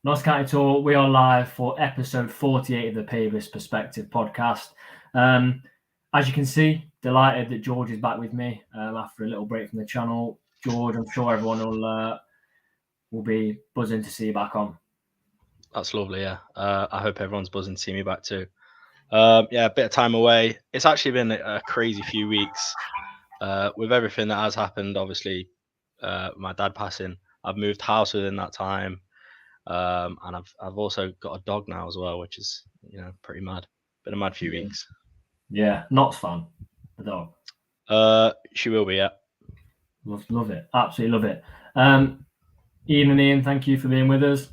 Notts County Tour, we are live for episode 48 of the Pavis Perspective podcast. As you can see, delighted that George is back with me after a little break from the channel. George, I'm sure everyone will be buzzing to see you back on. That's lovely, yeah. I hope everyone's buzzing to see me back too. A bit of time away. It's actually been a crazy few weeks with everything that has happened. Obviously, my dad passing. I've moved house within that time. And I've also got a dog now as well, which is pretty mad. Been a mad few weeks. Yeah, Notts fan, the dog. She will be, yeah. Love it, absolutely love it. Ian and Ian, thank you for being with us.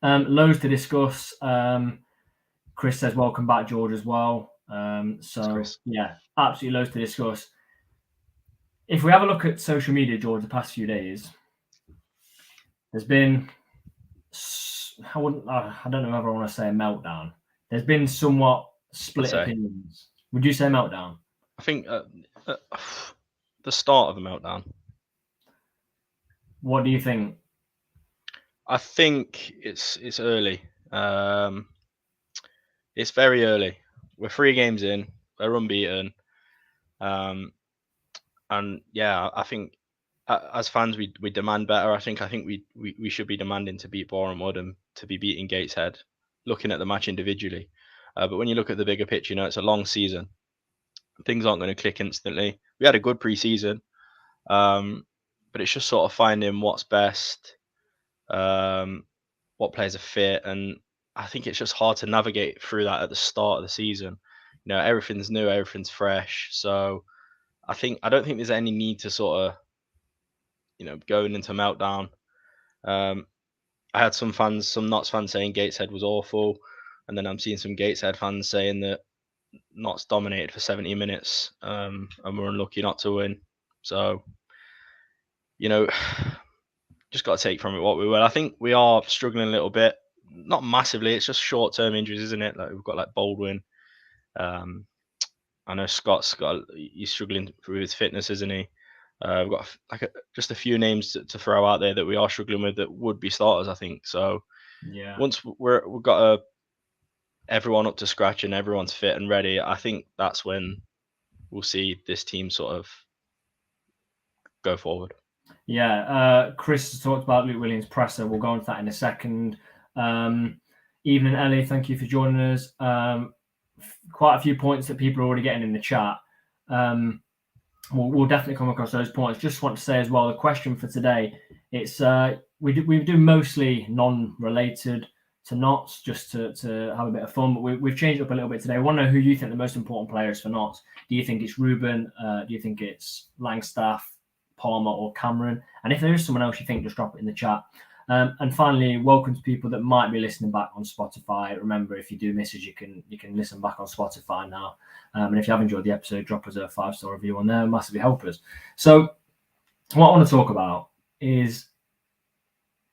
Loads to discuss. Chris says welcome back, George, as well. Yeah, absolutely loads to discuss. If we have a look at social media, George, the past few days, there's been, I don't know if I want to say a meltdown. There's been somewhat split opinions. Would you say meltdown? I think the start of a meltdown. What do you think? I think it's early. It's very early. We're 3 games in. We're unbeaten. And yeah, I think as fans we demand better. I think we should be demanding to beat Bournemouth and to be beating Gateshead, looking at the match individually. But when you look at the bigger picture, it's a long season. Things aren't going to click instantly. We had a good pre-season, but it's just sort of finding what's best, what players are fit, and I think it's just hard to navigate through that at the start of the season. Everything's new, everything's fresh. So I don't think there's any need to sort of, going into meltdown. I had some Notts fans saying Gateshead was awful, and then I'm seeing some Gateshead fans saying that Notts dominated for 70 minutes, and we're unlucky not to win. So, just got to take from it what we will. I think we are struggling a little bit, not massively. It's just short-term injuries, isn't it? Like we've got like Baldwin. I know he's struggling with his fitness, isn't he? We've got just a few names to throw out there that we are struggling with that would be starters, I think. So yeah, once we've got everyone up to scratch and everyone's fit and ready, I think that's when we'll see this team sort of go forward. Yeah, Chris has talked about Luke Williams' presser. We'll go into that in a second. Evening, Ellie. Thank you for joining us. Quite a few points that people are already getting in the chat. We'll definitely come across those points. Just want to say as well, the question for today, it's we do mostly non-related to Notts, just to have a bit of fun. But we've changed it up a little bit today. I want to know who you think the most important player is for Notts. Do you think it's Ruben? Do you think it's Langstaff, Palmer, or Cameron? And if there is someone else you think, just drop it in the chat. And finally, welcome to people that might be listening back on Spotify. Remember, if you do miss us, you can listen back on Spotify now. And if you have enjoyed the episode, drop us a 5-star review on there. Massively help us. So what I want to talk about is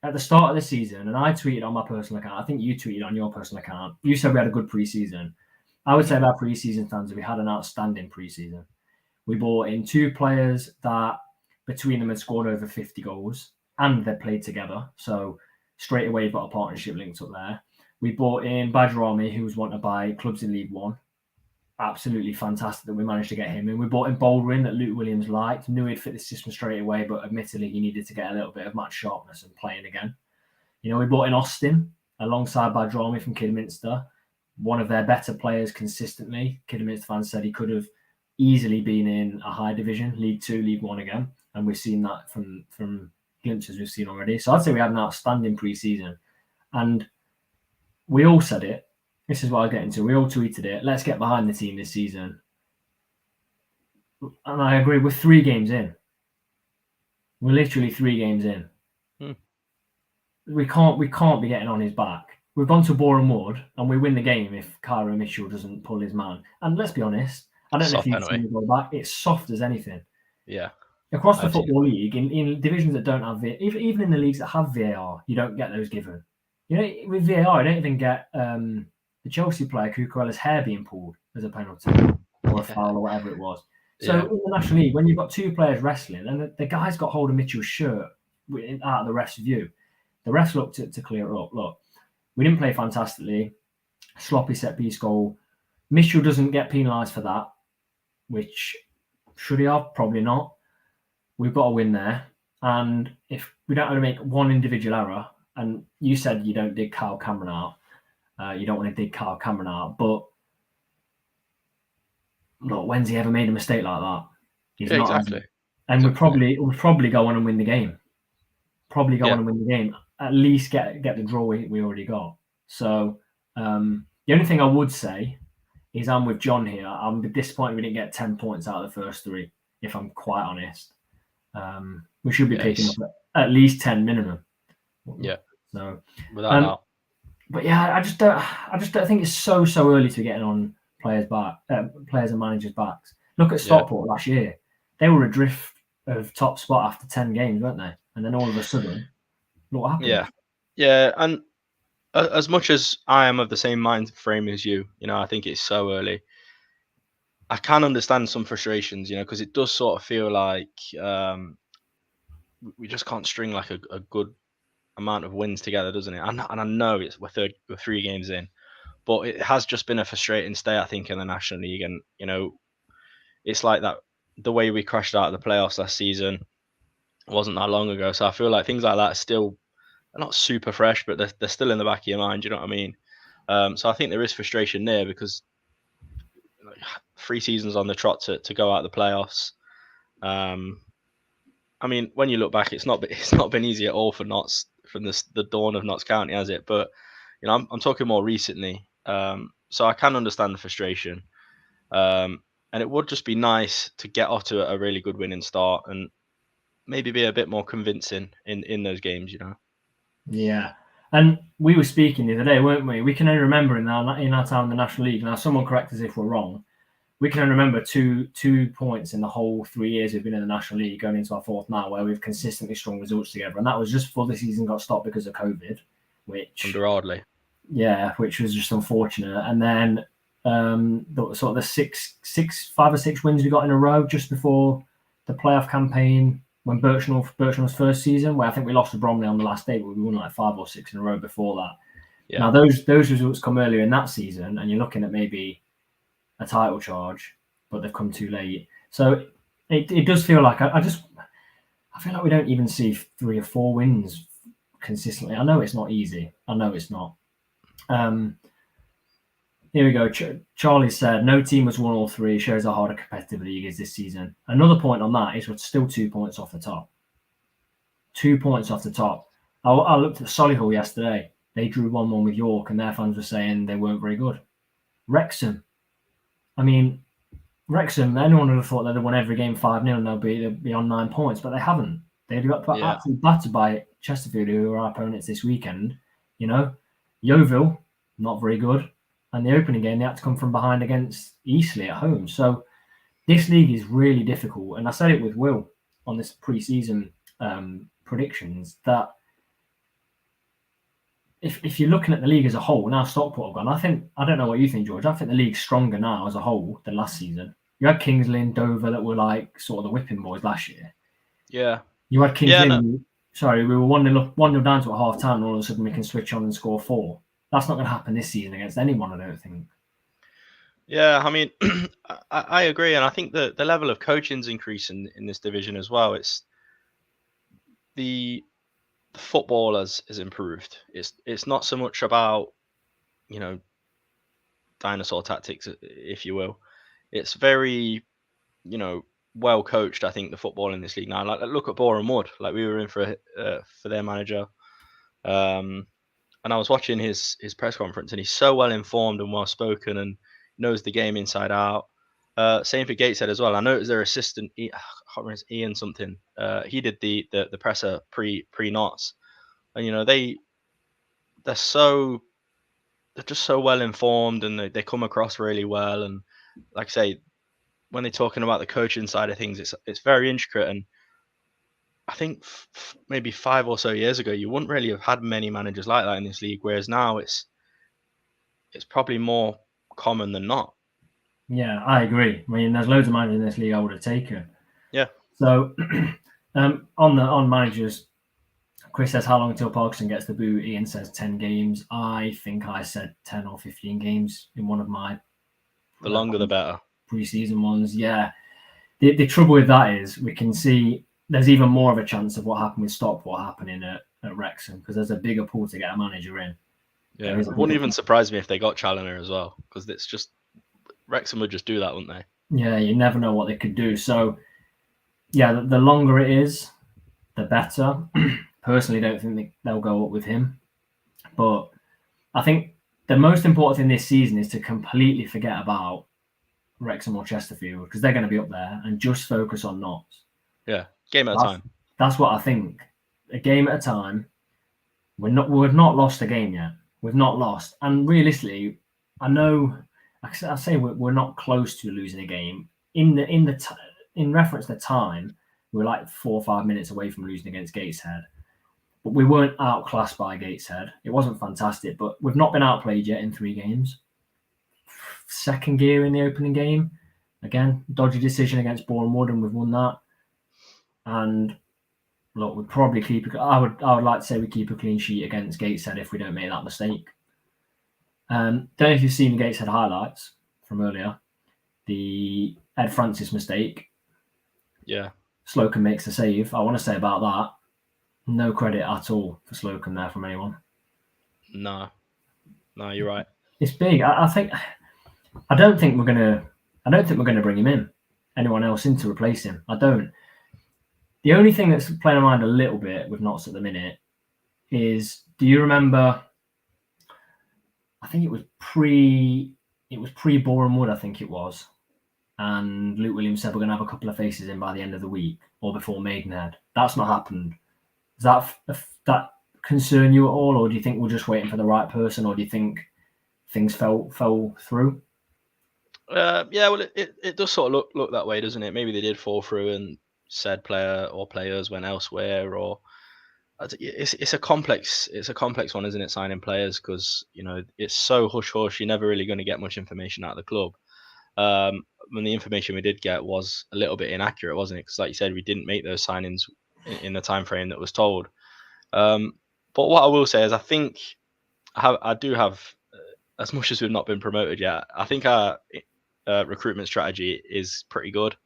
at the start of the season, and I tweeted on my personal account. I think you tweeted on your personal account. You said we had a good preseason. I would say about preseason fans, we had an outstanding preseason. We brought in 2 players that between them had scored over 50 goals. And they played together. So straight away, you've got a partnership linked up there. We brought in Badger Army, who was wanted by clubs in League One. Absolutely fantastic that we managed to get him in. We brought in Baldwin that Luke Williams liked. Knew he'd fit the system straight away, but admittedly, he needed to get a little bit of match sharpness and playing again. We brought in Austin alongside Badger Army from Kidderminster. One of their better players consistently. Kidderminster fans said he could have easily been in a high division, League 2, League 1 again. And we've seen that from glimpses we've seen already. So I'd say we had an outstanding pre-season. And we all said it. This is what I was getting to. We all tweeted it. Let's get behind the team this season. And I agree. We're 3 games in. We're literally 3 games in. We can't be getting on his back. We've gone to Boreham Wood and we win the game if Kyra Mitchell doesn't pull his man. And let's be honest, I don't know if you've seen me go back. It's soft as anything. Yeah. Across the Football League, in divisions that don't have even in the leagues that have VAR, you don't get those given. With VAR, I don't even get the Chelsea player Cucurella's hair being pulled as a penalty or a foul or whatever it was. So in the National League, when you've got 2 players wrestling and the guy's got hold of Mitchell's shirt out of the ref's view, The refs looked to clear it up. Look, we didn't play fantastically. Sloppy set piece goal. Mitchell doesn't get penalised for that, which should he have? Probably not. We've got a win there. And if we don't have to make one individual error, and you said you don't dig Kyle Cameron out, you don't want to dig Kyle Cameron out, but look, when's he ever made a mistake like that? He's not. Exactly. And we'll probably go on and win the game. At least get the draw we already got. So the only thing I would say is I'm with John here. I'm disappointed we didn't get 10 points out of the first three, if I'm quite honest. We should be picking up at least 10 minimum. Yeah. So without doubt. But yeah, I just don't think it's so early to getting on players and managers' backs. Look at Stockport last year; they were adrift of top spot after 10 games, weren't they? And then all of a sudden, look what happened. Yeah, and as much as I am of the same mind frame as you, I think it's so early. I can understand some frustrations, because it does sort of feel like we just can't string like a good amount of wins together, doesn't it? And I know we're 3 games in, but it has just been a frustrating stay, I think, in the National League. And it's like that the way we crashed out of the playoffs last season wasn't that long ago. So I feel like things like that are still not super fresh, but they're still in the back of your mind. You know what I mean? So I think there is frustration there because 3 seasons on the trot to go out of the playoffs. I mean, when you look back, it's not been easy at all for Notts from the dawn of Notts County, has it? But I'm talking more recently, so I can understand the frustration, and it would just be nice to get off to a really good winning start and maybe be a bit more convincing in those games, Yeah, and we were speaking the other day, weren't we? We can only remember in our time in the National League. Now, someone correct us if we're wrong. We can only remember two points in the whole 3 years we've been in the National League, going into our 4th now, where we've consistently strung results together, and that was just before the season got stopped because of COVID, which under Ardley. Yeah, which was just unfortunate. And then the 5 or 6 wins we got in a row just before the playoff campaign when Birchnell's first season, where I think we lost to Bromley on the last day, but we won like 5 or 6 in a row before that. Yeah. Now those results come earlier in that season, and you're looking at maybe a title charge, but they've come too late. So it does feel like I feel like we don't even see 3 or 4 wins consistently. I know it's not easy. I know it's not. Here we go. Charlie said, no team has won all 3. Shows how hard a competitive league is this season. Another point on that is we're still 2 points off the top. 2 points off the top. I looked at Solihull yesterday. They drew 1-1 with York, and their fans were saying they weren't very good. Wrexham. I mean, Wrexham, anyone would have thought they'd have won every game 5-0 and they'll be on 9 points, but they haven't. They got absolutely battered by Chesterfield, who are our opponents this weekend. Yeovil, not very good. And the opening game, they had to come from behind against Eastleigh at home. So this league is really difficult. And I said it with Will on this pre-season predictions, that if you're looking at the league as a whole, now Stockport have gone, I don't know what you think, George. I think the league's stronger now as a whole than last season. You had Kingsley and Dover that were like sort of the whipping boys last year. Yeah. You had Kingsley. Yeah, no. Sorry, we were 1-0 down to a half time, and all of a sudden we can switch on and score 4. That's not going to happen this season against anyone, I don't think. Yeah, I mean, I agree, and I think the level of coaching's increasing in this division as well. It's the football has improved. It's not so much about dinosaur tactics, if you will. It's very well coached. I think the football in this league now. Like look at Boreham Wood. Like we were in for their manager, and I was watching his press conference, and he's so well informed and well spoken, and knows the game inside out. Same for Gateshead as well. I know it was their assistant, I can't remember, it's Ian something. He did the presser pre Notts, and they're just so well informed, and they come across really well. And like I say, when they're talking about the coaching side of things, it's very intricate. And I think maybe 5 or so years ago, you wouldn't really have had many managers like that in this league, whereas now it's probably more common than not. Yeah, I agree. I mean, there's loads of managers in this league I would have taken. Yeah. So on managers, Chris says, how long till Parkinson gets the boot? Ian says 10 games. I think I said 10 or 15 games in one of my The longer the better. Preseason ones. Yeah. The trouble with that is we can see there's even more of a chance of what happened with Stockport happening at Wrexham, because there's a bigger pool to get a manager in. Yeah, it wouldn't even surprise me if they got Challoner as well, because it's just Wrexham would just do that, wouldn't they? Yeah, you never know what they could do. So, yeah, the longer it is, the better. Personally, don't think they'll go up with him. But I think the most important thing this season is to completely forget about Wrexham or Chesterfield, because they're going to be up there, and just focus on Notts. Yeah, game at a time. That's what I think. A game at a time. We've not lost a game yet. We've not lost, and realistically, I know I say we're not close to losing a game. In reference to time, we were like 4 or 5 minutes away from losing against Gateshead, but we weren't outclassed by Gateshead. It wasn't fantastic, but we've not been outplayed yet in 3 games. Second gear in the opening game, again, dodgy decision against Bournemouth, and we've won that. And look, we'd probably keep. I would like to say we keep a clean sheet against Gateshead if we don't make that mistake. Don't know if you've seen the Gateshead highlights from earlier. The Ed Francis mistake. Yeah. Slocum makes the save. I want to say about that, no credit at all for Slocum there from anyone. No, you're right. It's big. I don't think we're gonna bring him in. Anyone else in to replace him? I don't. The only thing that's playing on mind a little bit with Notts at the minute is, do you remember? I think it was pre Boreham Wood, I think it was. And Luke Williams said we're going to have a couple of faces in by the end of the week or before Maidenhead. That's not happened. Does that concern you at all, or do you think we're just waiting for the right person, or do you think things fell through? Yeah, well, it does sort of look that way, doesn't it? Maybe they did fall through and said player or players went elsewhere, or it's a complex one, isn't it? Signing players, because it's so hush hush. You're never really going to get much information out of the club. When the information we did get was a little bit inaccurate, wasn't it? Because like you said, we didn't make those signings in the time frame that was told. But what I will say is, I think I do have, as much as we've not been promoted yet, I think our recruitment strategy is pretty good.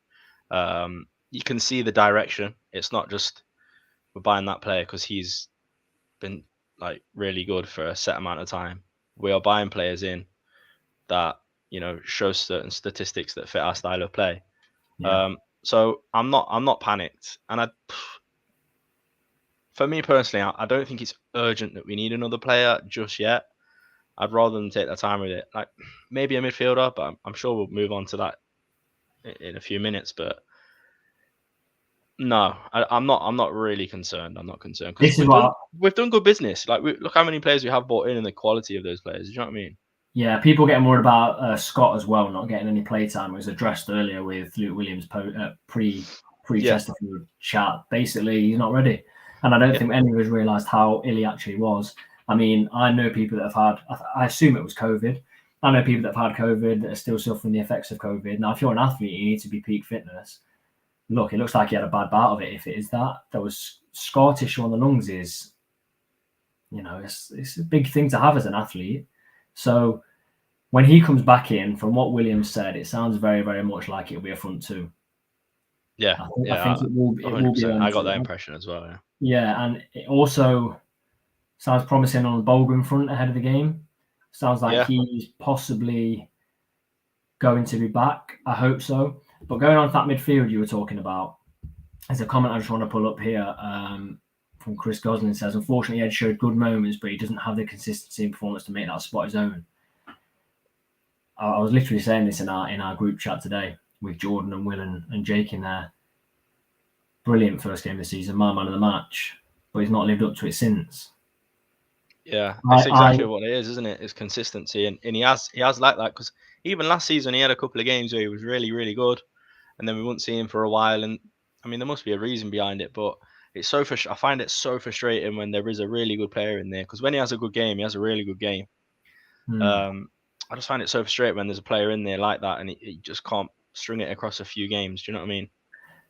You can see the direction. It's not just we're buying that player because he's been like really good for a set amount of time. We are buying players in that show certain statistics that fit our style of play. Yeah. So I'm not panicked, and for me personally, I don't think it's urgent that we need another player just yet. I'd rather them take their time with it. Like maybe a midfielder, but I'm sure we'll move on to that in a few minutes. But no, I'm not really concerned. I'm not concerned because we've done good business. Like look how many players we have bought in and the quality of those players. Do you know what I mean? Yeah, people getting worried about Scott as well, not getting any playtime. It was addressed earlier with Luke Williams pre-Chesterfield chat. Basically, he's not ready. And I don't think any of us realised how ill he actually was. I mean, I know people that have had, I assume it was COVID. I know people that have had COVID that are still suffering the effects of COVID. Now, if you're an athlete, you need to be peak fitness. Look, it looks like he had a bad bout of it. If it is that, there was scar tissue on the lungs it's a big thing to have as an athlete. So when he comes back in, from what Williams said, it sounds very, very much like it'll be a front two. Yeah, I think it will be. I got that impression as well. Yeah, and it also sounds promising on the Bolgren front ahead of the game. Sounds like he's possibly going to be back. I hope so. But going on to that midfield you were talking about, there's a comment I just want to pull up here from Chris Gosling. Says, unfortunately, Ed showed good moments, but he doesn't have the consistency and performance to make that spot his own. I was literally saying this in our group chat today with Jordan and Will and Jake in there. Brilliant first game of the season, my man of the match, but he's not lived up to it since. Yeah, that's exactly what it is, isn't it? It's consistency, and he has like that, because even last season he had a couple of games where he was really, really good, and then we wouldn't see him for a while. And I mean, there must be a reason behind it, but it's I find it so frustrating when there is a really good player in there, because when he has a good game, he has a really good game. I just find it so frustrating when there's a player in there like that and he just can't string it across a few games. Do you know what I mean?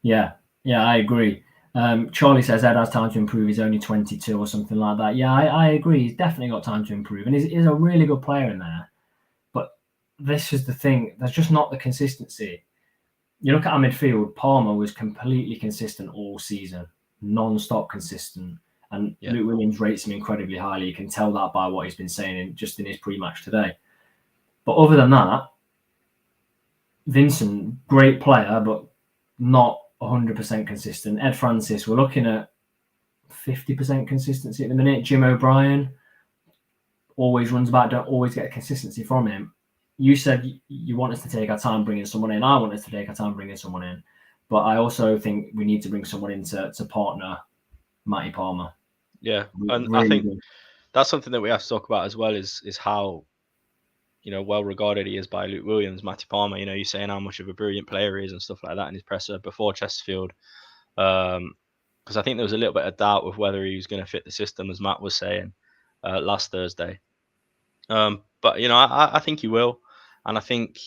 Yeah, I agree. Charlie says Ed has time to improve. He's only 22 or something like that. Yeah, I agree. He's definitely got time to improve, and he's a really good player in there. But this is the thing. There's just not the consistency. You look at our midfield. Palmer was completely consistent all season, non-stop consistent, and Luke Williams rates him incredibly highly. You can tell that by what he's been saying in his pre-match today. But other than that, Vincent, great player, but not 100% consistent. Ed Francis, we're looking at 50% consistency at the minute. Jim O'Brien always runs about, don't always get consistency from him. You said you want us to take our time bringing someone in. I want us to take our time bringing someone in. But I also think we need to bring someone in to partner Matty Palmer. Yeah, and really I think that's something that we have to talk about as well is how, well regarded he is by Luke Williams, Matty Palmer. You're saying how much of a brilliant player he is and stuff like that in his presser before Chesterfield. Because I think there was a little bit of doubt with whether he was going to fit the system, as Matt was saying last Thursday. But I think he will, and I think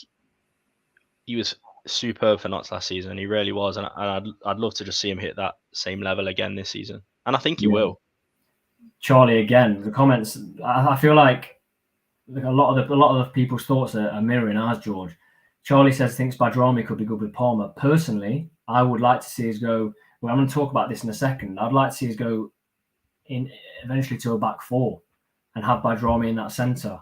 he was superb for Notts last season. He really was, and I'd love to just see him hit that same level again this season, and I think he will. Charlie, again, the comments. I feel like a lot of the people's thoughts are mirroring ours. George, Charlie says thinks Badrami could be good with Palmer. Personally, I would like to see us go. Well, I'm going to talk about this in a second. I'd like to see us go in eventually to a back four and have Badrami in that centre.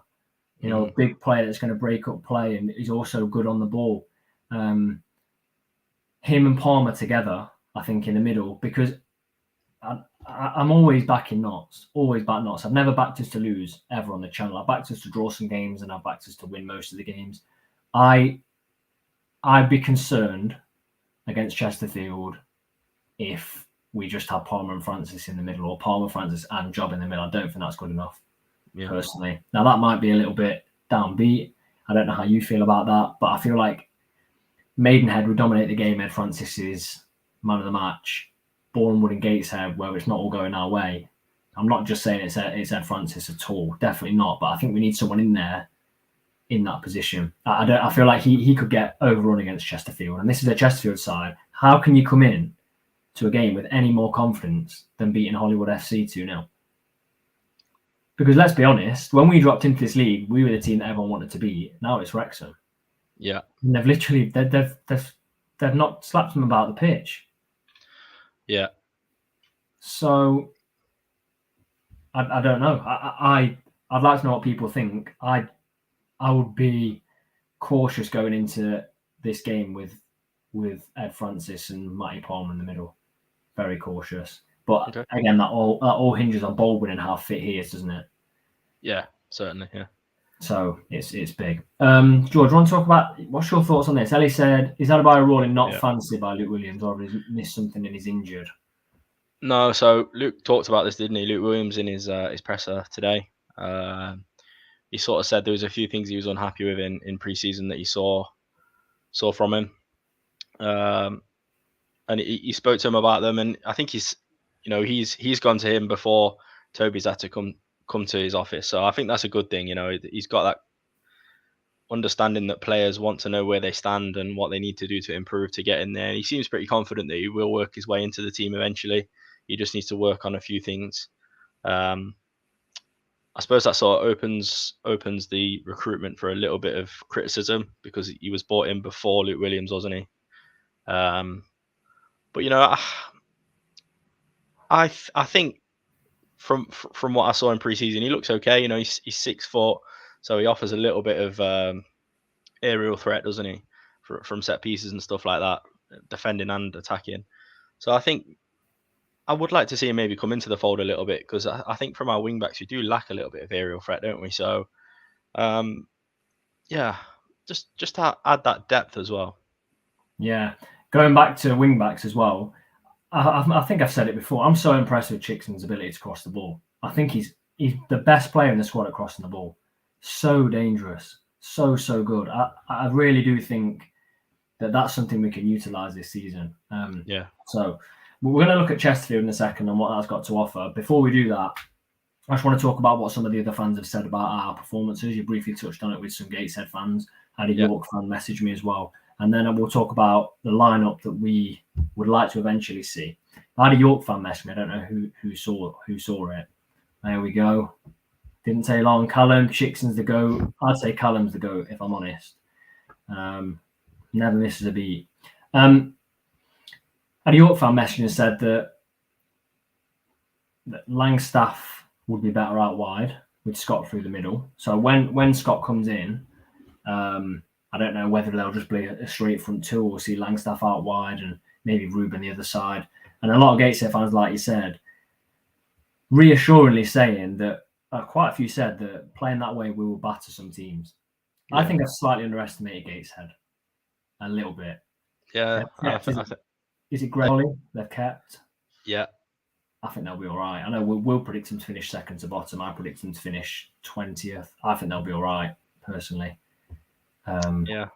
A big player that's going to break up play and is also good on the ball. Him and Palmer together, I think, in the middle, because I'm always backing Notts. Always back Notts. I've never backed us to lose ever on the channel. I've backed us to draw some games and I've backed us to win most of the games. I'd be concerned against Chesterfield if we just have Palmer and Francis in the middle, or Palmer, Francis and Job in the middle. I don't think that's good enough, personally. Now, that might be a little bit downbeat. I don't know how you feel about that, but I feel like Maidenhead would dominate the game. Ed Francis is man of the match. Bournemouth and Gateshead, where it's not all going our way. I'm not just saying it's Ed Francis at all. Definitely not. But I think we need someone in there in that position. I feel like he could get overrun against Chesterfield, and this is a Chesterfield side. How can you come in to a game with any more confidence than beating Hollywood FC 2-0? Because let's be honest, when we dropped into this league, we were the team that everyone wanted to beat. Now it's Wrexham. Yeah, and they've literally they've not slapped them about the pitch. Yeah. So I don't know. I'd like to know what people think. I would be cautious going into this game with Ed Francis and Matty Palmer in the middle. Very cautious. But again, that all hinges on Baldwin and how fit he is, doesn't it? Yeah, certainly. Yeah. So it's big. George, you want to talk about what's your thoughts on this? Ellie said, "Is Adebayo ruling not fancied by Luke Williams, or has he missed something and he's injured?" No, so Luke talked about this, didn't he? Luke Williams in his presser today. He sort of said there was a few things he was unhappy with in pre-season that he saw from him, and he spoke to him about them. And I think he's gone to him before Toby's had to come to his office. So I think that's a good thing. He's got that understanding that players want to know where they stand and what they need to do to improve to get in there. And he seems pretty confident that he will work his way into the team eventually. He just needs to work on a few things. I suppose that sort of opens the recruitment for a little bit of criticism because he was brought in before Luke Williams, wasn't he? But I think from what I saw in pre-season, he looks okay. He's 6 foot, so he offers a little bit of aerial threat, doesn't he, from set pieces and stuff like that, defending and attacking. So I think I would like to see him maybe come into the fold a little bit, because I think from our wing backs we do lack a little bit of aerial threat, don't we? So just to add that depth as well. Yeah, going back to wing backs as well. I think I've said it before. I'm so impressed with Chickson's ability to cross the ball. I think he's the best player in the squad at crossing the ball. So dangerous, so good. I really do think that's something we can utilise this season. So we're going to look at Chesterfield in a second and what that's got to offer. Before we do that, I just want to talk about what some of the other fans have said about our performances. You briefly touched on it with some Gateshead fans. I had a York fan message me as well. And then we'll talk about the lineup that we would like to eventually see. I had a York fan message me. I don't know who saw it. There we go. Didn't take long. Callum, Chickson's the GOAT. I'd say Callum's the GOAT, if I'm honest. Never misses a beat. I had a York fan message and said that Langstaff would be better out wide with Scott through the middle. So when Scott comes in, I don't know whether they'll just play a straight front two or see Langstaff out wide and maybe Ruben the other side. And a lot of Gateshead fans, like you said, reassuringly saying that quite a few said that playing that way we will batter some teams. Yeah. I think I've slightly underestimated Gateshead a little bit. Yeah. Is it Greg they've kept? Yeah. I think they'll be all right. I know we'll predict them to finish second to bottom. I predict them to finish 20th. I think they'll be all right, personally. Yeah.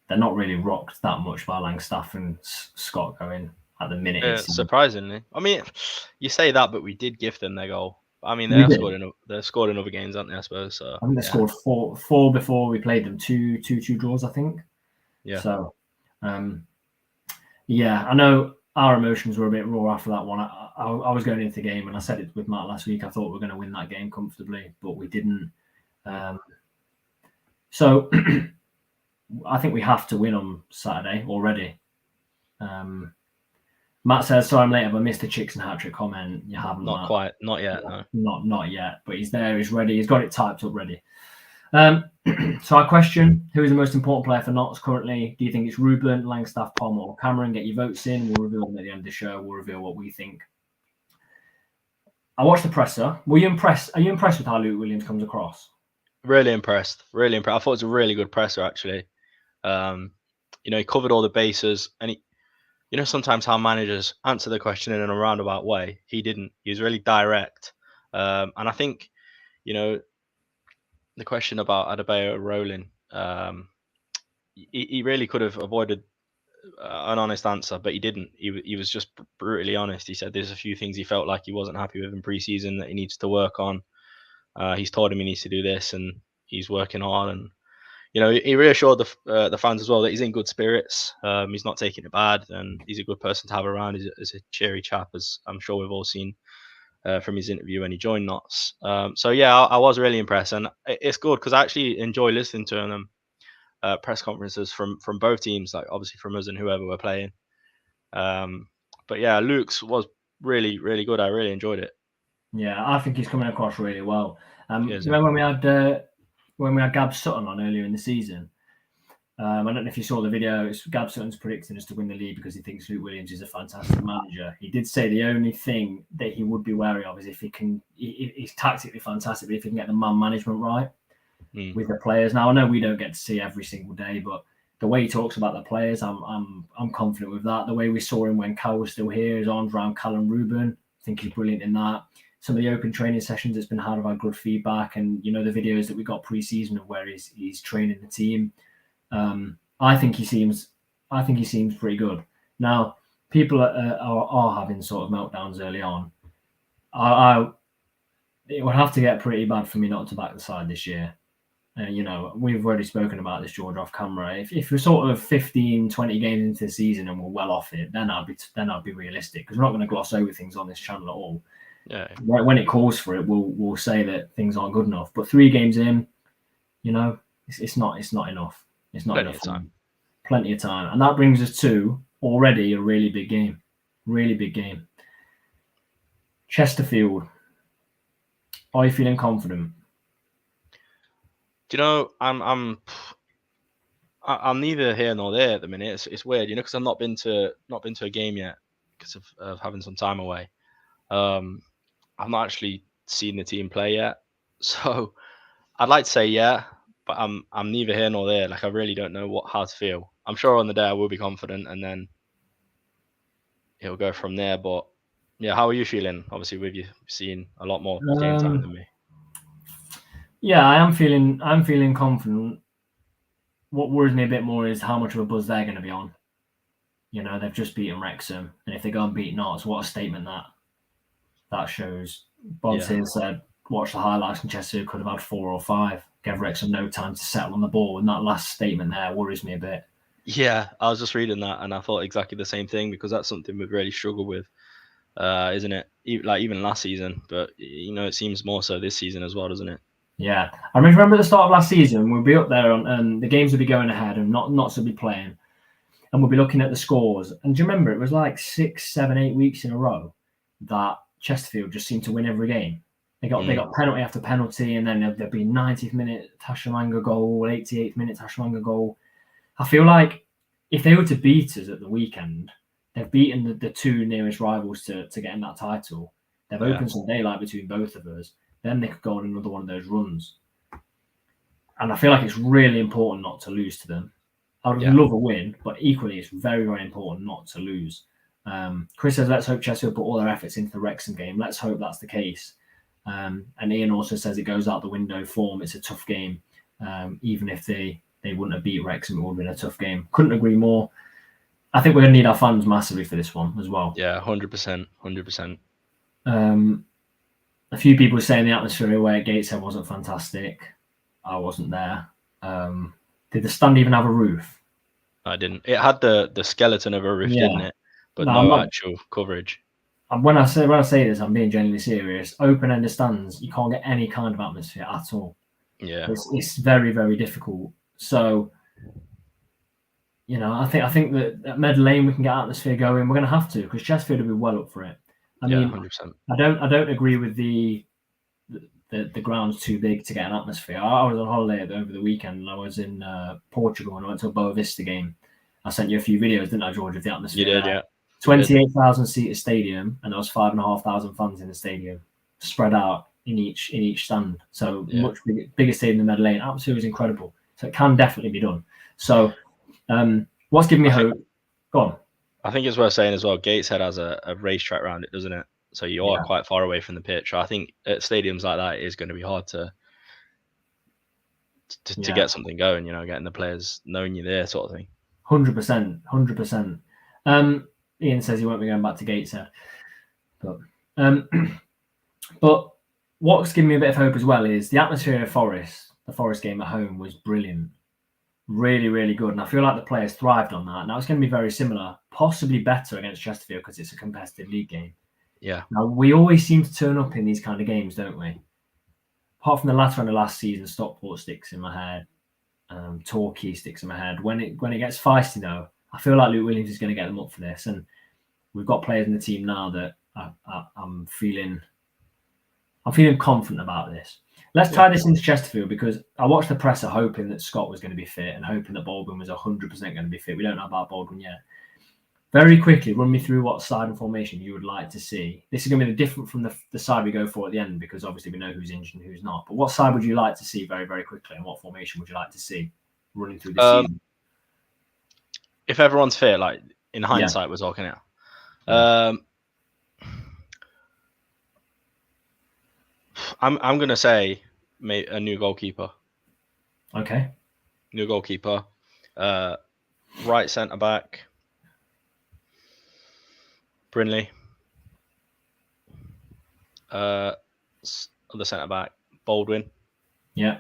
They're not really rocked that much by Langstaff and Scott going at the minute. Surprisingly. I mean, you say that, but we did give them their goal. I mean, they've scored in other games, haven't they, I suppose? So, I think they scored four before we played them, two draws, I think. Yeah. So, yeah, I know our emotions were a bit raw after that one. I was going into the game, and I said it with Matt last week. I thought we were going to win that game comfortably, but we didn't. So I think we have to win on Saturday already. Matt says, "Sorry, I'm late. Have I missed a Chicks and hat-trick comment?" You haven't. Not Matt. Quite. Not yet. No. Not yet. But he's there. He's ready. He's got it typed up ready. So I question, who is the most important player for Notts currently? Do you think it's Ruben, Langstaff, Palmer, or Cameron? Get your votes in. We'll reveal them at the end of the show. We'll reveal what we think. I watched the presser. Were you impressed? Are you impressed with how Luke Williams comes across? Really impressed. Really impressed. I thought it was a really good presser, actually. He covered all the bases, and he, sometimes how managers answer the question in a roundabout way. He didn't. He was really direct. And I think, the question about Adebayo rolling, he really could have avoided an honest answer, but he didn't. He was just brutally honest. He said there's a few things he felt like he wasn't happy with in pre-season that he needs to work on. He's told him he needs to do this, and he's working hard. And he reassured the fans as well that he's in good spirits. He's not taking it bad, and he's a good person to have around. He's a cheery chap, as I'm sure we've all seen from his interview when he joined Notts. So yeah, I was really impressed, and it's good because I actually enjoy listening to them press conferences from both teams, like obviously from us and whoever we're playing. But yeah, Luke's was really, really good. I really enjoyed it. Yeah, I think he's coming across really well. Remember when we had Gab Sutton on earlier in the season? I don't know if you saw the video. Gab Sutton's predicting us to win the league because he thinks Luke Williams is a fantastic manager. He did say the only thing that he would be wary of is if he's tactically fantastic, but if he can get the man management right with the players. Now, I know we don't get to see every single day, but the way he talks about the players, I'm confident with that. The way we saw him when Cal was still here, his arms around Callum Ruben, I think he's brilliant in that. Some of the open training sessions that's been had have had good feedback, and the videos that we got pre-season of where he's training the team. I think he seems pretty good. Now, people are having sort of meltdowns early on. It would have to get pretty bad for me not to back the side this year. We've already spoken about this, George, off camera. If we're sort of 15, 20 games into the season and we're well off it, then I'd be realistic, because we're not going to gloss over things on this channel at all. Yeah. When it calls for it, we'll say that things aren't good enough. But 3 games in, it's not enough. It's not enough time. Plenty of time. And that brings us to already a really big game. Really big game. Chesterfield. Are you feeling confident? Do you know, I'm neither here nor there at the minute. It's weird, because I've not been to a game yet because of having some time away. I've not actually seen the team play yet, so I'd like to say yeah, but I'm neither here nor there. Like, I really don't know how to feel. I'm sure on the day I will be confident, and then it'll go from there. But yeah, how are you feeling? Obviously, with you seeing a lot more game time than me. Yeah, I'm feeling confident. What worries me a bit more is how much of a buzz they're going to be on. They've just beaten Wrexham, and if they go and beat Notts, what a statement that shows. Bob's here said, watch the highlights, and Chesterfield could have had 4 or 5. Gave Wrexham no time to settle on the ball, and that last statement there worries me a bit. Yeah, I was just reading that, and I thought exactly the same thing, because that's something we've really struggled with. isn't it? Even last season, but it seems more so this season as well, doesn't it? Yeah, I remember at the start of last season, we'd be up there and the games would be going ahead and not to be playing, and we'll be looking at the scores. And do you remember it was like 6, 7, 8 weeks in a row that Chesterfield just seemed to win every game. They got penalty after penalty, and then there'd be 90th minute Tashamanga goal, 88th minute Tashamanga goal. I feel like if they were to beat us at the weekend, they've beaten the two nearest rivals to getting that title. They've opened some daylight between both of us. Then they could go on another one of those runs. And I feel like it's really important not to lose to them. I would love a win, but equally, it's very, very important not to lose. Chris says, let's hope Chesterfield put all their efforts into the Wrexham game. Let's hope that's the case. And Ian also says it goes out the window form. It's a tough game. Even if they wouldn't have beat Wrexham, it would have been a tough game. Couldn't agree more. I think we're going to need our fans massively for this one as well. Yeah, 100%. 100%. A few people were saying the atmosphere away at Gateshead wasn't fantastic. I wasn't there. Did the stand even have a roof? I didn't. It had the skeleton of a roof, didn't it? But no actual coverage. And when I say this, I'm being genuinely serious. Open-ended stands, you can't get any kind of atmosphere at all. Yeah, it's very, very difficult. So, I think that at Meadow Lane we can get atmosphere going. We're going to have to, because Chesterfield will be well up for it. I mean, 100%. I don't agree with the ground's too big to get an atmosphere. I was on holiday over the weekend, and I was in Portugal, and I went to a Boa Vista game. I sent you a few videos, didn't I, George, of the atmosphere? You did, yeah. 28,000 seater stadium, and there was 5,500 fans in the stadium, spread out in each stand. So much bigger stadium than Meadow Lane. Atmosphere was incredible. So it can definitely be done. So what's giving me hope? Go on. I think it's worth saying as well, Gateshead has a racetrack around it, doesn't it? So you are quite far away from the pitch. I think at stadiums like that, it is going to be hard to get something going, getting the players knowing you're there sort of thing. 100%. 100%. Ian says he won't be going back to Gateshead. But what's giving me a bit of hope as well is the atmosphere of Forest. The Forest game at home was brilliant. Really, really good. And I feel like the players thrived on that. Now it's going to be very similar, possibly better against Chesterfield because it's a competitive league game. Yeah. Now, we always seem to turn up in these kind of games, don't we? Apart from the latter end of last season, Stockport sticks in my head. Torquay sticks in my head. When it gets feisty, though, I feel like Luke Williams is going to get them up for this. And we've got players in the team now that I'm feeling confident about this. Let's tie this into Chesterfield, because I watched the presser hoping that Scott was going to be fit and hoping that Baldwin was 100% going to be fit. We don't know about Baldwin yet. Very quickly, run me through what side and formation you would like to see. This is going to be different from the side we go for at the end, because obviously we know who's injured and who's not. But what side would you like to see very, very quickly, and what formation would you like to see running through this season? If everyone's fit, like in hindsight, we're talking now. I'm going to say a new goalkeeper. Okay. New goalkeeper. Right centre back. Brinley. Other centre back. Baldwin. Yeah.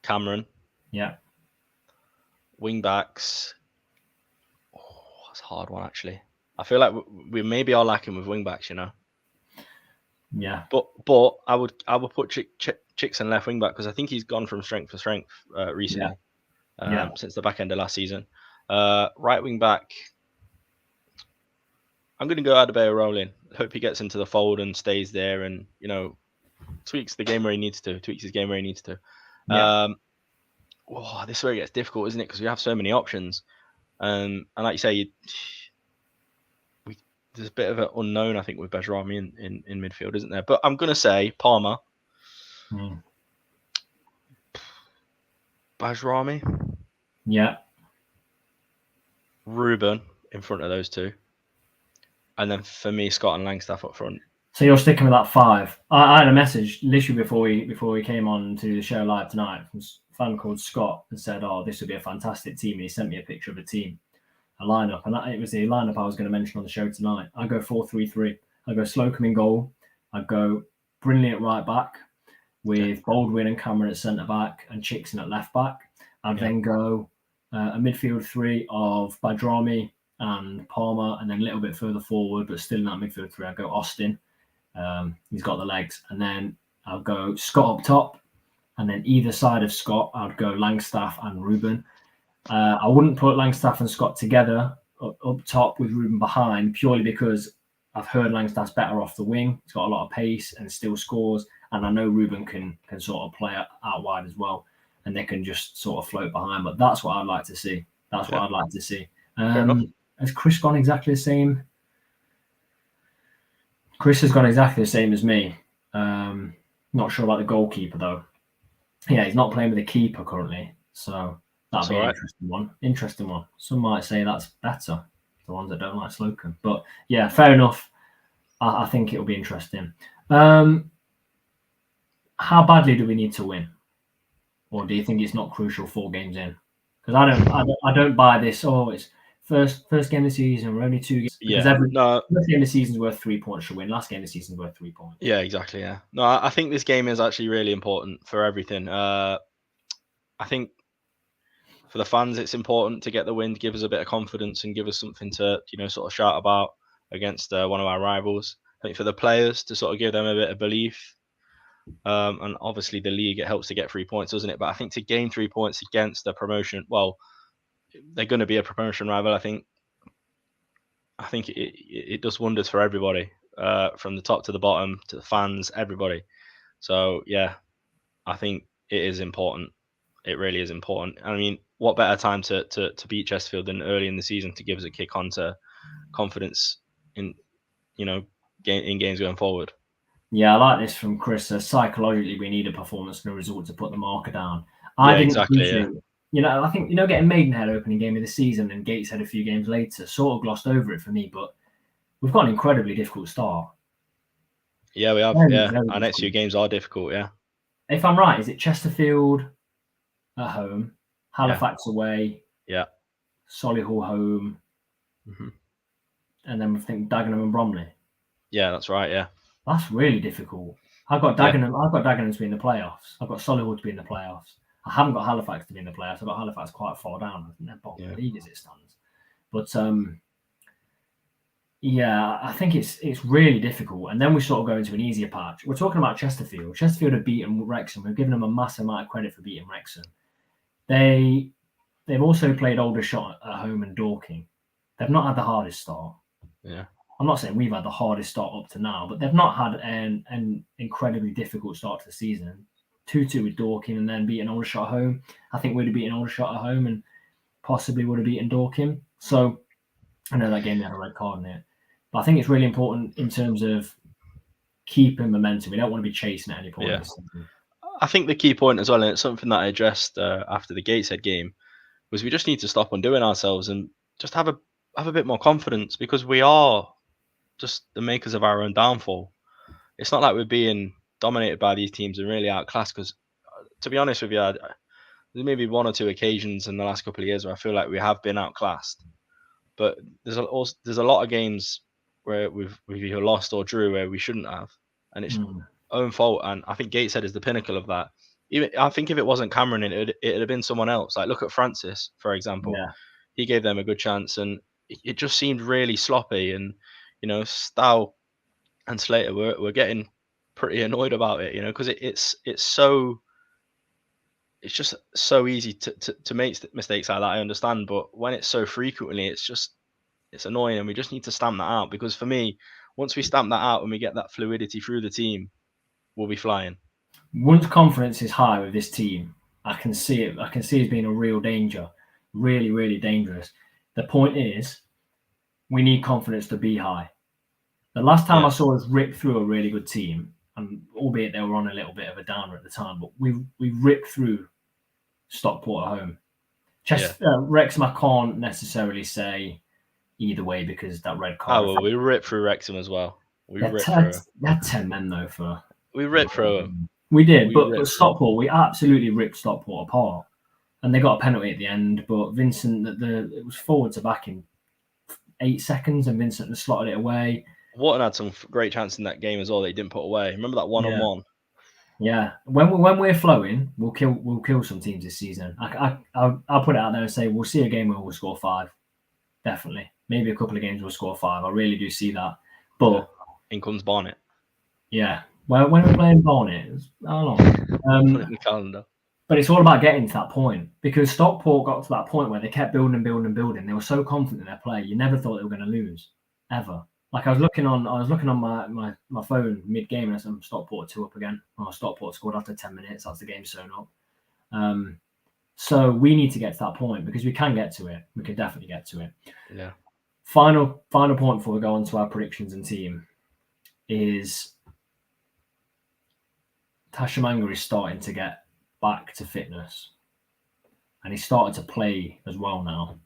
Cameron. Yeah. Wing backs. Oh, that's a hard one, actually. I feel like we maybe are lacking with wing backs, Yeah. But I would put Chicks in left wing back, because I think he's gone from strength to strength recently. Since the back end of last season. Right wing back. I'm going to go Adebayo Rolling. Hope he gets into the fold and stays there, and tweaks the game where he needs to. Tweaks his game where he needs to. Yeah. This is where it gets difficult, isn't it? Because we have so many options, and like you say, there's a bit of an unknown, I think, with Bajrami in midfield, isn't there? But I'm going to say Palmer. Bajrami. Yeah. Ruben in front of those two. And then for me, Scott and Langstaff up front. So you're sticking with that 5. I had a message literally before we came on to the show live tonight from a fan called Scott, and said, "Oh, this would be a fantastic team." And he sent me a picture of a team, a lineup, and it was the lineup I was going to mention on the show tonight. I go 4-3-3. I go Slocum in goal. I go Brinley at right back, with Baldwin and Cameron at centre back and Chickson at left back. I'd then go a midfield 3 of Bajrami, and Palmer, and then a little bit further forward, but still in that midfield three, I'd go Austin. He's got the legs, and then I'll go Scott up top, and then either side of Scott, I'd go Langstaff and Ruben. I wouldn't put Langstaff and Scott together up top with Ruben behind, purely because I've heard Langstaff's better off the wing. He's got a lot of pace and still scores, and I know Ruben can sort of play out wide as well, and they can just sort of float behind. But that's what I'd like to see. That's what I'd like to see. Has Chris gone exactly the same? Chris has gone exactly the same as me. Not sure about the goalkeeper though. Yeah, he's not playing with a keeper currently, so that'll be an interesting one. Interesting one. Some might say that's better. The ones that don't like Slocum, but yeah, fair enough. I think it'll be interesting. How badly do we need to win, or do you think it's not crucial 4 games in? Because I don't buy this. Oh, it's first game of the season. We're only 2 games. Because first game of the season is worth 3 points to win. Last game of the season is worth 3 points. Yeah, exactly. Yeah. No, I think this game is actually really important for everything. I think for the fans, it's important to get the win, give us a bit of confidence, and give us something to sort of shout about against one of our rivals. I think for the players to sort of give them a bit of belief. And obviously the league, it helps to get 3 points, doesn't it? But I think to gain 3 points against the promotion, well, they're going to be a promotion rival. I think it does wonders for everybody, from the top to the bottom, to the fans, everybody. So yeah, I think it is important. It really is important. I mean, what better time to beat Chesterfield than early in the season to give us a kick on to confidence in games going forward. Yeah, I like this from Chris. Psychologically, we need a performance and a result to put the marker down. I didn't appreciate it. I think getting Maidenhead opening game of the season and Gateshead a few games later sort of glossed over it for me. But we've got an incredibly difficult start. Yeah, we have. Our next few games are difficult. Yeah. If I'm right, is it Chesterfield at home, Halifax away, Solihull home, and then we think Dagenham and Bromley. Yeah, that's right. Yeah. That's really difficult. I've got Dagenham. I've got Dagenham to be in the playoffs. I've got Solihull to be in the playoffs. I haven't got Halifax to be in the playoffs. I've got Halifax quite far down. I think they're bottom of the league as it stands. But I think it's really difficult. And then we sort of go into an easier patch. We're talking about Chesterfield. Chesterfield have beaten Wrexham. We've given them a massive amount of credit for beating Wrexham. They've also played Aldershot at home and Dorking. They've not had the hardest start. Yeah. I'm not saying we've had the hardest start up to now, but they've not had an incredibly difficult start to the season. 2-2 with Dorking and then beating Aldershot at home. I think we'd have beaten Aldershot at home and possibly would have beaten Dorking. So I know that game had a red card in it. But I think it's really important in terms of keeping momentum. We don't want to be chasing at any point. Yeah. I think the key point as well, and it's something that I addressed after the Gateshead game, was we just need to stop undoing ourselves and just have a bit more confidence, because we are just the makers of our own downfall. It's not like we're being dominated by these teams and really outclassed, because to be honest with you, there's maybe 1 or 2 occasions in the last couple of years where I feel like we have been outclassed, but there's a lot of games where we've either lost or drew where we shouldn't have, and it's own fault. And I think Gateshead is the pinnacle of that. Even I think if it wasn't Cameron, it'd have been someone else. Like, look at Francis, for example. Yeah. He gave them a good chance, and it just seemed really sloppy. And Stow and Slater were getting pretty annoyed about it, because it's just so easy to make mistakes like that. I understand, but when it's so frequently, it's annoying, and we just need to stamp that out. Because for me, once we stamp that out and we get that fluidity through the team, we'll be flying. Once confidence is high with this team, I can see it. I can see it being a real danger, really, really dangerous. The point is, we need confidence to be high. The last time I saw us rip through a really good team, and albeit they were on a little bit of a downer at the time, but we ripped through Stockport at home. Wrexham, I can't necessarily say either way because that red card. Oh, well, we ripped through Wrexham as well. We had 10 men though for. We ripped through them. We did, but Stockport, we absolutely ripped Stockport apart, and they got a penalty at the end. But Vincent, it was forward to back in 8 seconds, and Vincent had slotted it away. Wharton had some great chances in that game as well that he didn't put away. Remember that 1-on-1? Yeah, when we're flowing, we'll kill some teams this season. I'll put it out there and say we'll see a game where we'll score 5, definitely. Maybe a couple of games we'll score 5. I really do see that. But in comes Barnet. Yeah. Well, when we're playing Barnet, how long? Put it in the calendar. But it's all about getting to that point, because Stockport got to that point where they kept building and building and building. They were so confident in their play. You never thought they were going to lose, ever. Like I was looking on my phone mid game, and I said Stockport 2 up again. Oh, Stockport scored after 10 minutes. That's the game sewn up. So we need to get to that point, because we can get to it. We can definitely get to it. Yeah. Final point before we go on to our predictions and team is Tashimanga is starting to get back to fitness, and he's started to play as well now.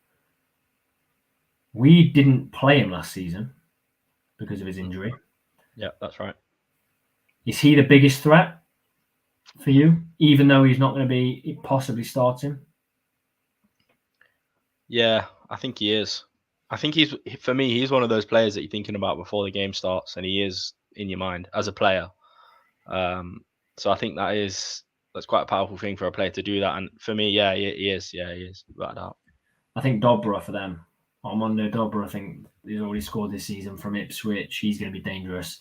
We didn't play him last season because of his injury. Yeah, that's right. Is he the biggest threat for you, even though he's not going to be possibly starting? Yeah, I think he is. I think for me, he's one of those players that you're thinking about before the game starts, and he is in your mind as a player. So I think that's quite a powerful thing for a player to do that. And for me, yeah, he is. Yeah, he is, without a doubt. I think Dobra for them. Armando Dobra, I think he's already scored this season from Ipswich. He's going to be dangerous.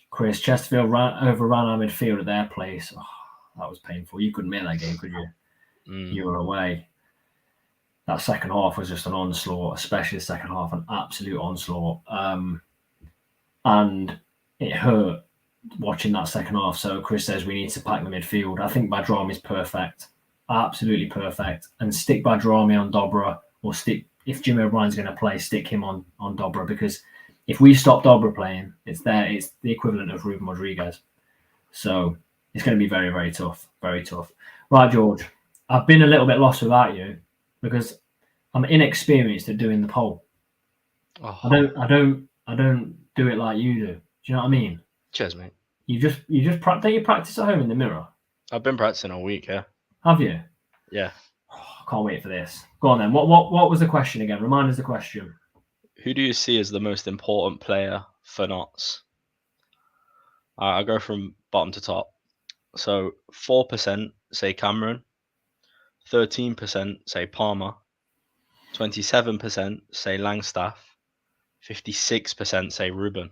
Chris, Chesterfield overran our midfield at their place. Oh, that was painful. You couldn't make that game, could you? You were away. That second half was just an onslaught, especially the second half, an absolute onslaught. And it hurt watching that second half. So Chris says we need to pack the midfield. I think Badrami is perfect, absolutely perfect, and stick Badrami on Dobra, or if Jimmy O'Brien's going to play, stick him on Dobra, because if we stop Dobra playing, it's the equivalent of Ruben Rodriguez. So it's going to be very, very tough, very tough. Right, George, I've been a little bit lost without you because I'm inexperienced at doing the poll. Oh. I don't do it like you do. Do you know what I mean? Cheers, mate. You just practice at home in the mirror? I've been practicing all week, yeah. Have you? Yeah. Oh, I can't wait for this. Go on then. What was the question again? Remind us the question. Who do you see as the most important player for Notts? I'll go from bottom to top. So 4% say Cameron, 13% say Palmer, 27% say Langstaff, 56% say Ruben.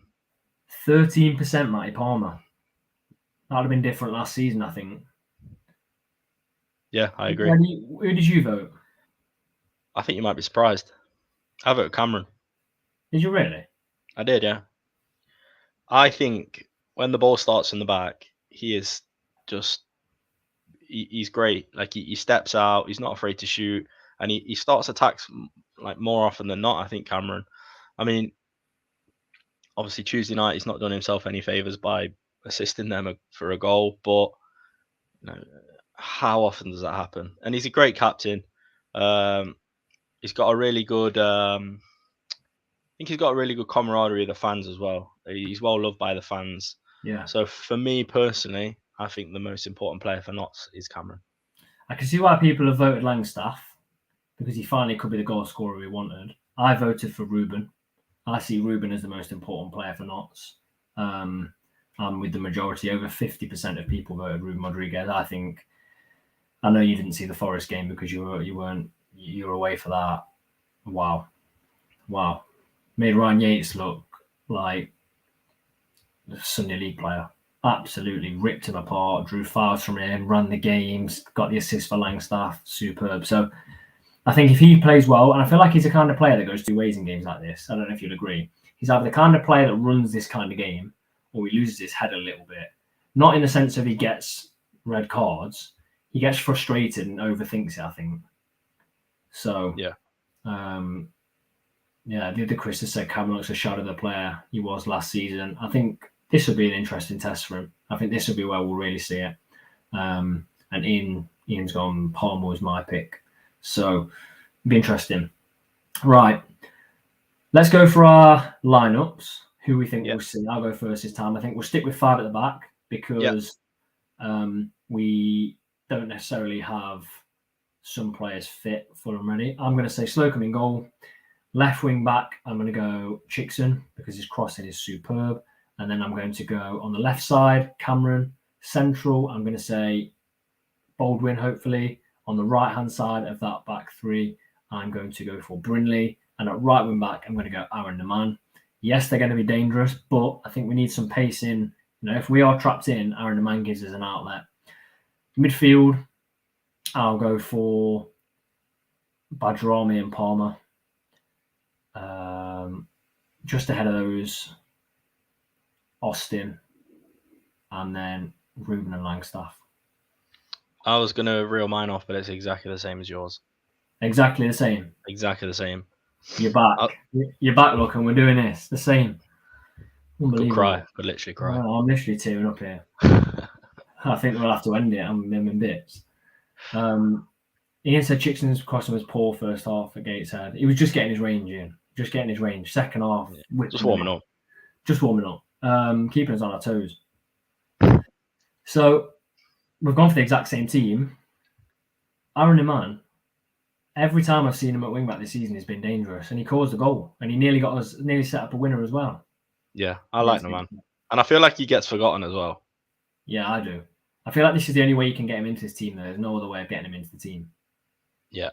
13% Matty Palmer. That would have been different last season, I think. Yeah, I agree. Who did you vote? I think you might be surprised. I voted Cameron. Did you really? I did, yeah. I think when the ball starts in the back, he is just he's great. Like he steps out, he's not afraid to shoot, and he starts attacks like more often than not. I think Cameron. I mean, obviously Tuesday night he's not done himself any favors by assisting them for a goal, but you know, how often does that happen? And he's a great captain. He's got a really good. I think he's got a really good camaraderie of the fans as well. He's well loved by the fans. Yeah. So for me personally, I think the most important player for Notts is Cameron. I can see why people have voted Langstaff, because he finally could be the goal scorer we wanted. I voted for Ruben. I see Ruben as the most important player for Notts. And with the majority, over 50% of people voted Ruben Rodriguez. I know you didn't see the Forest game because you were away for that. Wow. Made Ryan Yates look like a Sunday League player. Absolutely ripped him apart, drew fouls from him, ran the games, got the assist for Langstaff. Superb. So I think if he plays well, and I feel like he's the kind of player that goes two ways in games like this. I don't know if you'll agree. He's either the kind of player that runs this kind of game, or he loses his head a little bit. Not in the sense of he gets red cards. He gets frustrated and overthinks it, I think. So, yeah. The other Chris has said Cameron looks a shadow of the player he was last season. I think this will be an interesting test for him. I think this will be where we'll really see it. And Ian's gone, Palmer was my pick. So, it'll be interesting. Right. Let's go for our lineups. Who we think we'll see. I'll go first this time. I think we'll stick with 5 at the back because we don't necessarily have some players fit for them ready. I'm going to say Slocum in goal. Left wing back, I'm going to go Chickson because his crossing is superb. And then I'm going to go on the left side, Cameron. Central, I'm going to say Baldwin, hopefully. On the right-hand side of that back 3, I'm going to go for Brinley. And at right wing back, I'm going to go Aaron the Man. Yes, they're going to be dangerous, but I think we need some pace in. If we are trapped in, Aaron the Man gives us an outlet. Midfield, I'll go for Badrami and Palmer. Just ahead of those, Austin, and then Ruben and Langstaff. I was going to reel mine off, but it's exactly the same as yours. Exactly the same. Exactly the same. You're back. You're back, look, and we're doing this. The same. Unbelievable. Could cry. Could literally cry. I'm literally tearing up here. I think we'll have to end it. I'm in bits. Ian said Chickson's crossing was poor first half at Gateshead. He was just getting his range in. Second half. Yeah, just warming up. Keeping us on our toes. So we've gone for the exact same team. Aaron Iman, every time I've seen him at wing back this season, he's been dangerous, and he caused a goal, and he nearly set up a winner as well. Yeah, I like the man, and I feel like he gets forgotten as well. Yeah, I do. I feel like this is the only way you can get him into this team. There's no other way of getting him into the team. Yeah.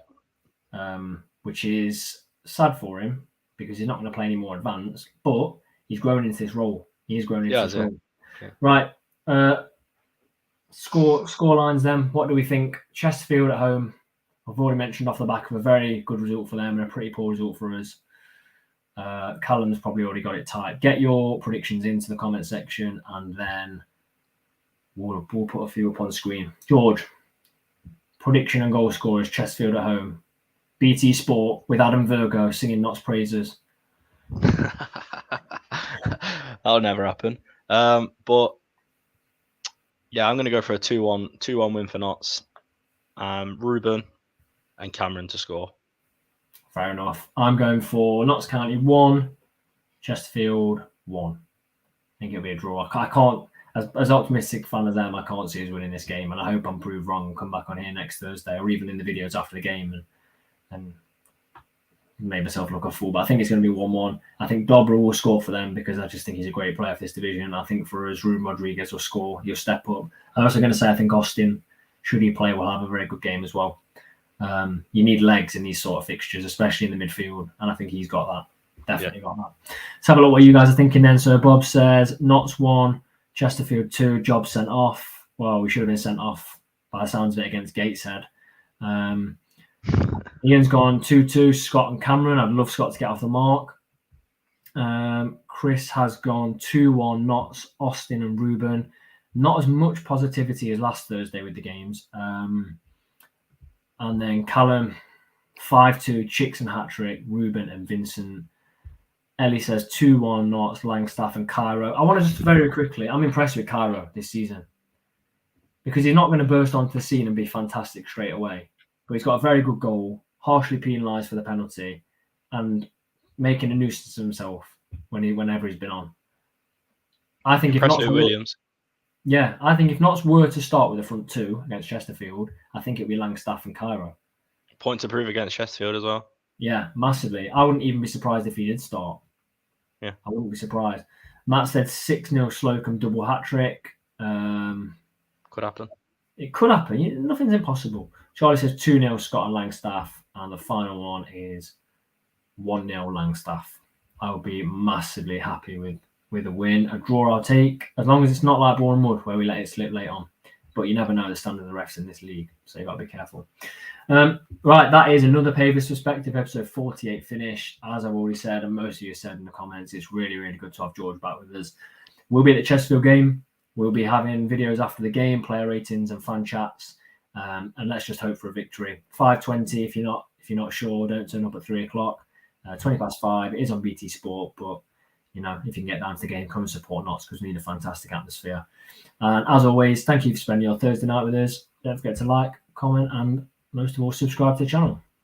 Which is sad for him because he's not going to play any more advanced, but he's grown into this role. He is growing into this role. Okay. Right. Score lines then. What do we think? Chesterfield at home. I've already mentioned off the back of a very good result for them and a pretty poor result for us. Callum's probably already got it tight. Get your predictions into the comment section and then we'll put a few up on the screen. George, prediction and goal scorers, Chesterfield at home. BT Sport with Adam Virgo singing Notts praises. That'll never happen. But yeah, I'm going to go for a 2-1 win for Notts. Ruben and Cameron to score. Fair enough. I'm going for Notts County 1, Chesterfield 1. I think it'll be a draw. I can't, as optimistic fan as I am, I can't see us winning this game, and I hope I'm proved wrong and come back on here next Thursday or even in the videos after the game and made myself look a fool. But I think it's going to be 1-1. I think Dobra will score for them because I just think he's a great player for this division. I think for us, Ruben Rodriguez will score. He'll step up. I'm also going to say I think Austin, should he play, will have a very good game as well. You need legs in these sort of fixtures, especially in the midfield, and I think he's got that. Definitely got that. Let's have a look what you guys are thinking then. So Bob says Notts 1, Chesterfield 2, Job sent off. Well, we should have been sent off by the sounds of it against Gateshead. Ian's gone 2-2, Scott and Cameron. I'd love Scott to get off the mark. Chris has gone 2-1, Notts, Austin and Ruben. Not as much positivity as last Thursday with the games. And then Callum, 5-2, Chicks and hat-trick, Ruben and Vincent. Ellie says 2-1, Notts, Langstaff and Cairo. I want to just very quickly, I'm impressed with Cairo this season because he's not going to burst onto the scene and be fantastic straight away. But he's got a very good goal, harshly penalised for the penalty, and making a nuisance of himself whenever he's been on. I think if Notts Williams. Yeah, I think if Notts were to start with a front two against Chesterfield, I think it'd be Langstaff and Cairo. Point to prove against Chesterfield as well. Yeah, massively. I wouldn't even be surprised if he did start. Yeah. I wouldn't be surprised. Matt said 6-0 Slocum double hat-trick. Could happen. It could happen. Nothing's impossible. Charlie says 2-0 Scott and Langstaff. And the final one is 1-0 Langstaff. I would be massively happy with a win. A draw I'll take, as long as it's not like Bournemouth where we let it slip late on. But you never know the standard of the refs in this league, so you've got to be careful. Right, that is another Pavis Perspective, episode 48 finished. As I've already said, and most of you said in the comments, it's really, really good to have George back with us. We'll be at the Chesterfield game. We'll be having videos after the game, player ratings and fan chats. And let's just hope for a victory. 5:20, if you're not sure, don't turn up at 3 o'clock. 5:20, it is on BT Sport, but if you can get down to the game, come and support Notts because we need a fantastic atmosphere. And as always, thank you for spending your Thursday night with us. Don't forget to like, comment, and most of all, subscribe to the channel.